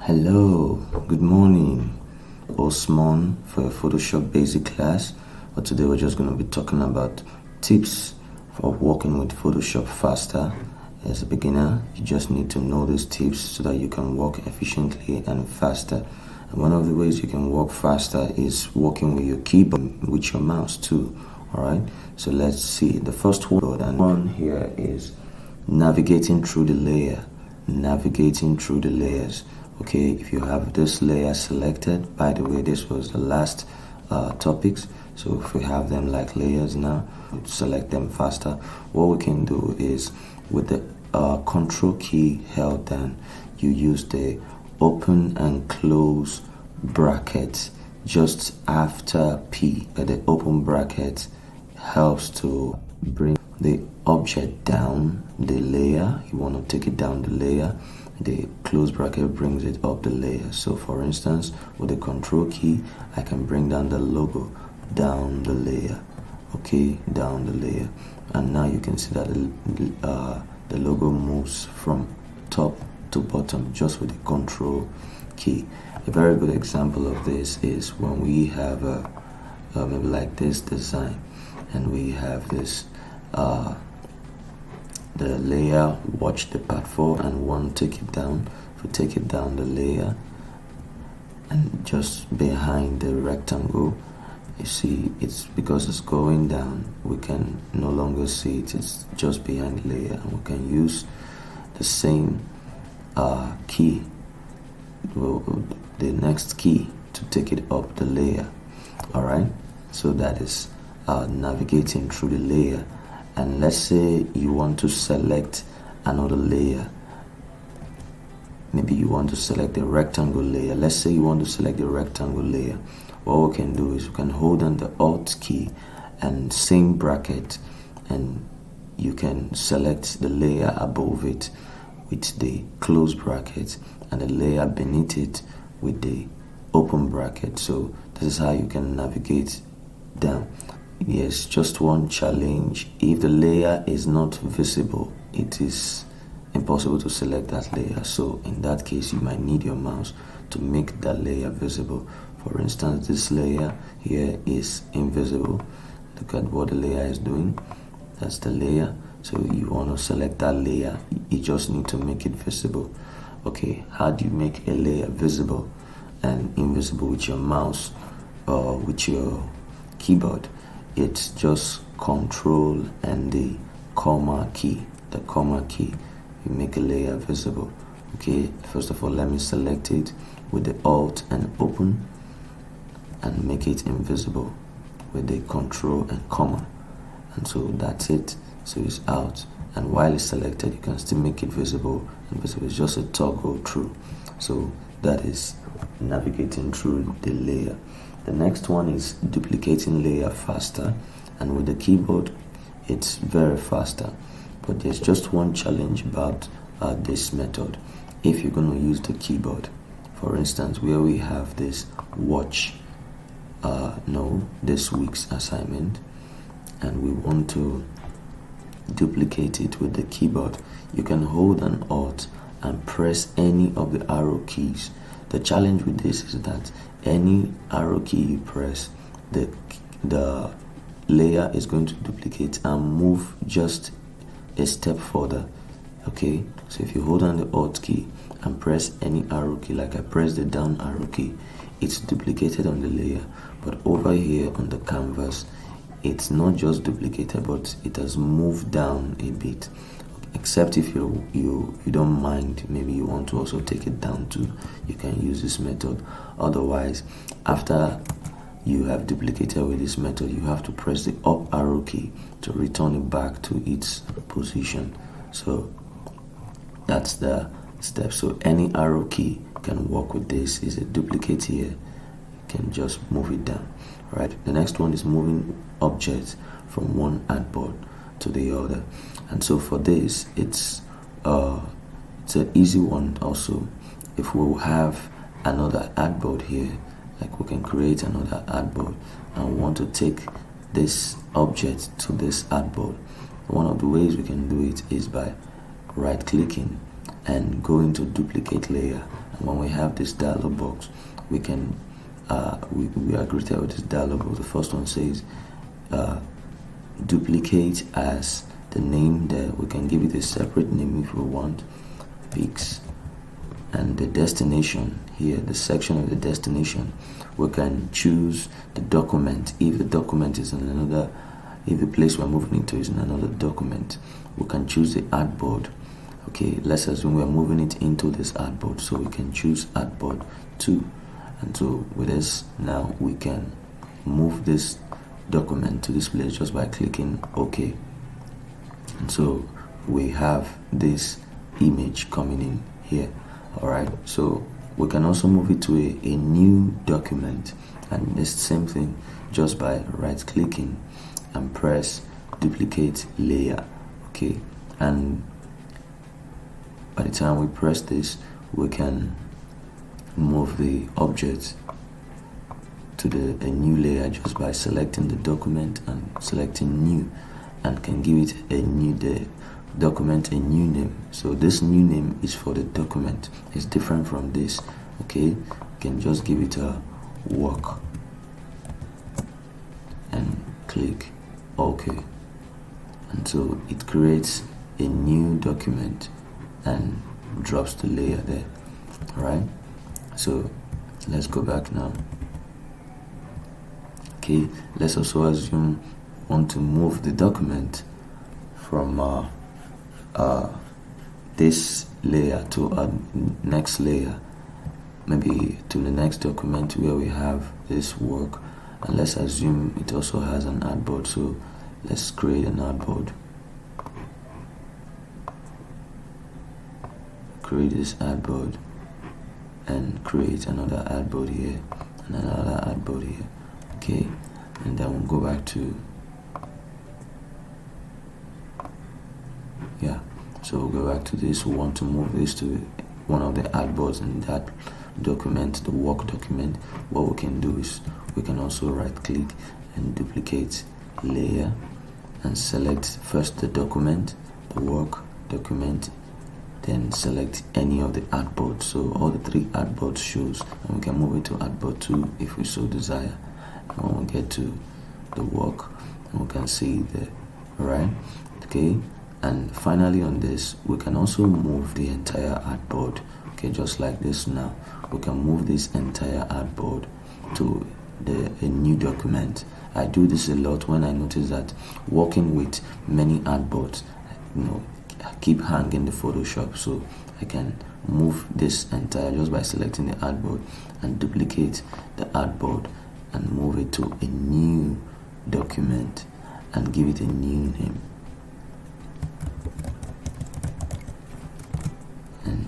Hello, good morning. Osman for your Photoshop basic class. But today we're just going to be talking about tips for working with Photoshop faster. As a beginner, you just need to know these tips so that you can work efficiently and faster. And one of the ways you can work faster is working with your keyboard, with your mouse too. Alright, so let's see. The first one here is navigating through the layer. Navigating through the layers. Okay, if you have this layer selected, by the way, this was the last topics, so if we have them like layers now, select them faster. What we can do is with the control key held down, you use the open and close brackets just after P. The open bracket helps to bring the object down the layer. You want to take it down the layer. The close bracket brings it up the layer. So for instance, with the control key, I can bring down the logo down the layer. Okay, down the layer. And now you can see that the logo moves from top to bottom just with the control key. A very good example of this is when we have maybe like this design, and we have this the layer watch the part 4 and want to take it down. If we take it down the layer and just behind the rectangle, you see it's because it's going down, we can no longer see it. It's just behind the layer, and we can use the same key, the next key, to take it up the layer. Alright, so that is navigating through the layer. And let's say you want to select another layer. Maybe you want to select the rectangle layer. Let's say you want to select the rectangle layer. What we can do is we can hold down the Alt key and same bracket, and you can select the layer above it with the close bracket and the layer beneath it with the open bracket. So this is how you can navigate down. Yes, just one challenge. If the layer is not visible, it is impossible to select that layer. So in that case, you might need your mouse to make that layer visible. For instance, this layer here is invisible. Look at what the layer is doing. That's the layer. So you want to select that layer. You just need to make it visible. Okay, how do you make a layer visible and invisible with your mouse or with your keyboard? It's just Control and the comma key. The comma key, you make a layer visible. Okay, first of all, let me select it with the Alt and open and make it invisible with the Control and comma. And so that's it. So it's out. And while it's selected, you can still make it visible. And visible is just a toggle through. So that is navigating through the layer. The next one is duplicating layer faster, and with the keyboard it's very faster, but there's just one challenge about this method. If you're going to use the keyboard, for instance, where we have this watch this week's assignment, and we want to duplicate it with the keyboard, you can hold an Alt and press any of the arrow keys. The challenge with this is that any arrow key you press, the layer is going to duplicate and move just a step further. Okay, so if you hold on the Alt key and press any arrow key, like I press the down arrow key, it's duplicated on the layer. But over here on the canvas, it's not just duplicated, but it has moved down a bit. Except if you don't mind, maybe you want to also take it down too, you can use this method. Otherwise, after you have duplicated with this method, you have to press the up arrow key to return it back to its position. So that's the step. So any arrow key can work with this. Is a duplicate here, you can just move it down. right? The next one is moving objects from one artboard to the other. And so for this, it's an easy one also. If we have another artboard here, like we can create another artboard and we want to take this object to this artboard. One of the ways we can do it is by right clicking and going to duplicate layer. And when we have this dialog box, we can we are greeted with this dialog box. The first one says duplicate as the name there. We can give it a separate name if we want, pics. And the destination here, the section of the destination, we can choose the document. If the document is in another, if the place we're moving into is in another document, we can choose the artboard. Okay, let's assume we're moving it into this artboard, so we can choose artboard 2. And so with this, now we can move this document to this place just by clicking OK. And so we have this image coming in here. Alright, so we can also move it to a new document, and it's the same thing just by right clicking and press duplicate layer. Okay, and by the time we press this, we can move the object to a new layer just by selecting the document and selecting new, and can give it a new document a new name. So this new name is for the document. It's different from this. Okay, you can just give it a work and click OK, and so it creates a new document and drops the layer there. Alright, so let's go back now. Okay, let's also assume we want to move the document from this layer to a next layer, maybe to the next document where we have this work. And let's assume it also has an artboard, so let's create an artboard. Create this artboard and create another artboard here and another artboard here. Okay, and then we'll go back to so we'll go back to this. We want to move this to one of the artboards in that document, the work document. What we can do is we can also right click and duplicate layer and select first the document, the work document, then select any of the artboards. So all the 3 artboards shows, and we can move it to artboard 2 if we so desire. And when we get to the work, we can see the right. Okay, and finally on this, we can also move the entire artboard. Okay, just like this. Now we can move this entire artboard to a new document. I do this a lot when I notice that working with many artboards, I keep hanging the Photoshop. So I can move this entire just by selecting the artboard and duplicate the artboard and move it to a new document and give it a new name. And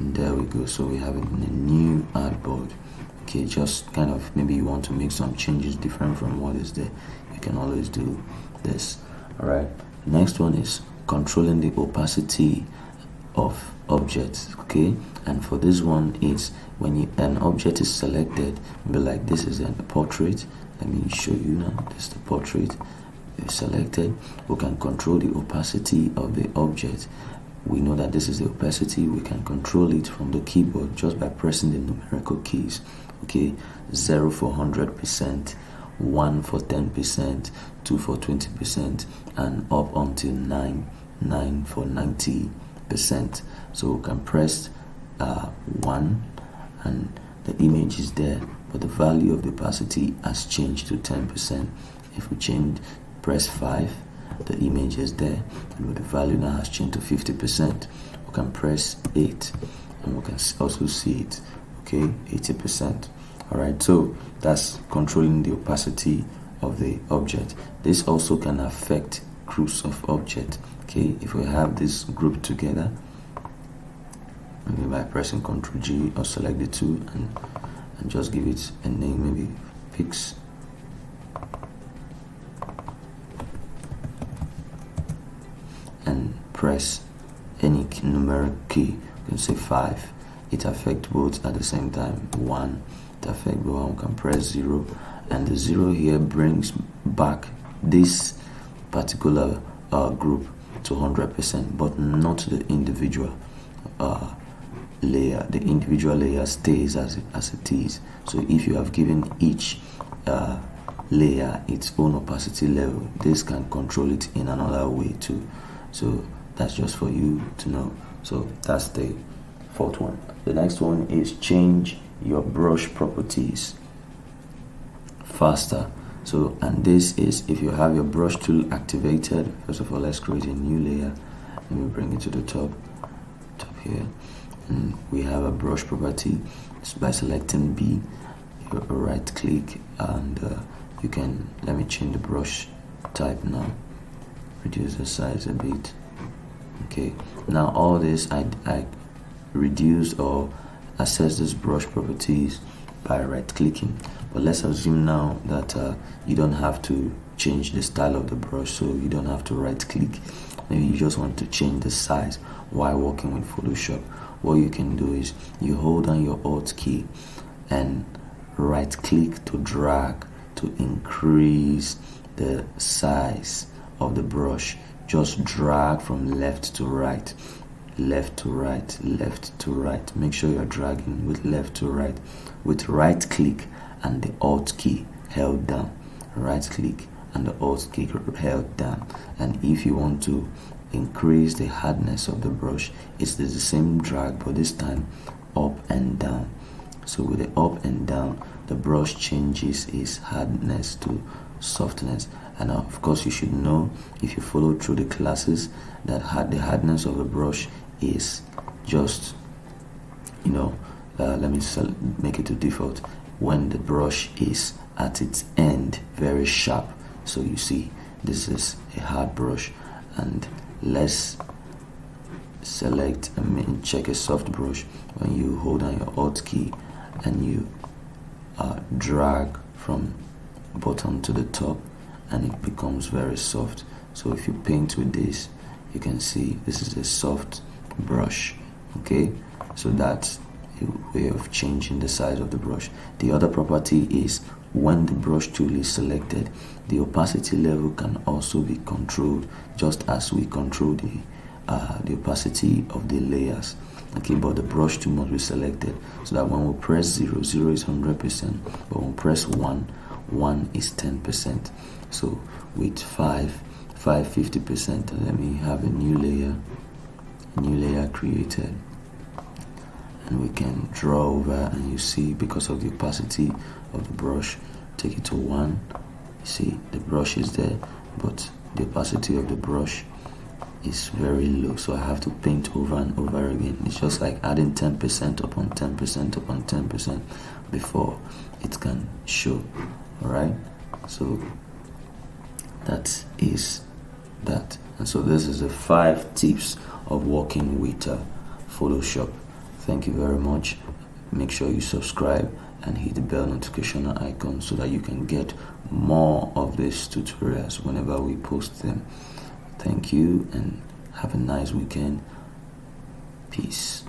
there we go. So we have it in a new artboard. Okay, just kind of maybe you want to make some changes different from what is there, you can always do this. Alright, next one is controlling the opacity of objects. Okay, and for this one, it's when an object is selected, be like this is a portrait. Let me show you now. This is the portrait. If selected, we can control the opacity of the object. We know that this is the opacity. We can control it from the keyboard just by pressing the numerical keys. Okay, 0 for 100%, 1 for 10%, 2 for 20%, and up until 9 for 90%. So we can press 1 and the image is there, but the value of the opacity has changed to 10%. If we press 5, the image is there, and the value now has changed to 50%. We can press 8 and we can also see it. Okay, 80%. Alright, so that's controlling the opacity of the object. This also can affect groups of objects. Okay, if we have this group together, maybe by pressing Ctrl G or select the two and just give it a name, maybe pics and press any numeric key. You can say 5. It affects both at the same time. 1, it affects both. We can press 0, and the 0 here brings back this particular group to 100%, but not the individual layer. The individual layer stays as it is. So if you have given each layer its own opacity level, this can control it in another way too. So that's just for you to know. So that's the 4th one. The next one is change your brush properties faster. So, and this is if you have your brush tool activated. First of all, let's create a new layer. Let me bring it to the top here, and we have a brush property. It's by selecting B, you right click, and you can, let me change the brush type now, reduce the size a bit. Okay, now all this I reduce or access this brush properties by right clicking. But let's assume now that you don't have to change the style of the brush, so you don't have to right click. Maybe you just want to change the size while working with Photoshop. What you can do is you hold down your Alt key and right click to drag to increase the size of the brush. Just drag from left to right, left to right, left to right. Make sure you're dragging with left to right with right click and the Alt key held down. Right click and the Alt key held down. And if you want to increase the hardness of the brush, it's the same drag, but this time up and down. So with the up and down, the brush changes its hardness to softness. And of course, you should know, if you follow through the classes, that the hardness of the brush is just, let me make it to default when the brush is at its end very sharp. So you see, this is a hard brush, and let's select and check a soft brush. When you hold down your Alt key and you drag from bottom to the top, and it becomes very soft. So if you paint with this, you can see this is a soft brush. Okay, so that's a way of changing the size of the brush. The other property is when the brush tool is selected, the opacity level can also be controlled, just as we control the opacity of the layers. Okay, but the brush tool must be selected, so that when we press 0, 0 is 100%, but when we press 1, 1 is 10%. So with 5, 50%. Let me have a new layer created, and we can draw over, and you see, because of the opacity of the brush, take it to 1. You see the brush is there, but the opacity of the brush is very low, so I have to paint over and over again. It's just like adding 10% upon 10% upon 10% before it can show. Alright, so that is that. And so this is the 5 tips of working with Photoshop. Thank you very much. Make sure you subscribe and hit the bell notification icon so that you can get more of these tutorials whenever we post them. Thank you and have a nice weekend. Peace.